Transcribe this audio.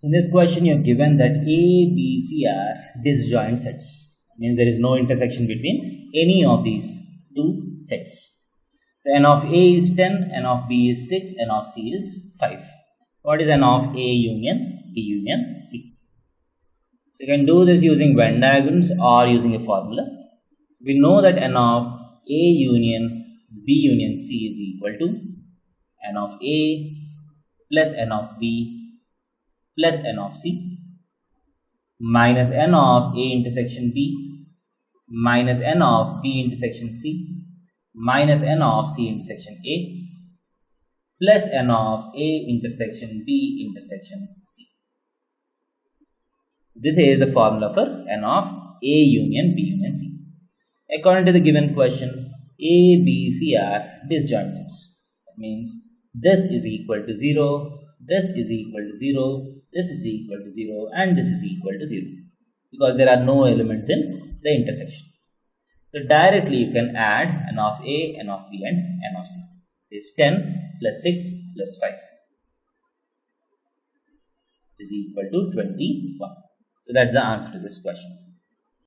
So in this question, you are given that A, B, C are disjoint sets. Means there is no intersection between any of these two sets. So n of A is 10, n of B is 6, n of C is 5. What is n of A union B union C? So you can do this using Venn diagrams or using a formula. So we know that n of A union B union C is equal to n of A plus n of B plus n of C minus n of A intersection B minus n of B intersection C minus n of C intersection A plus n of A intersection B intersection C. So this is the formula for n of A union B union C. According to the given question, A, B, C are disjoint sets. That means this is equal to 0, this is equal to 0, this is equal to 0, and this is equal to 0, because there are no elements in the intersection. So directly you can add n of A, n of B, and n of C. Is 10 plus 6 plus 5 is equal to 21. So that's the answer to this question.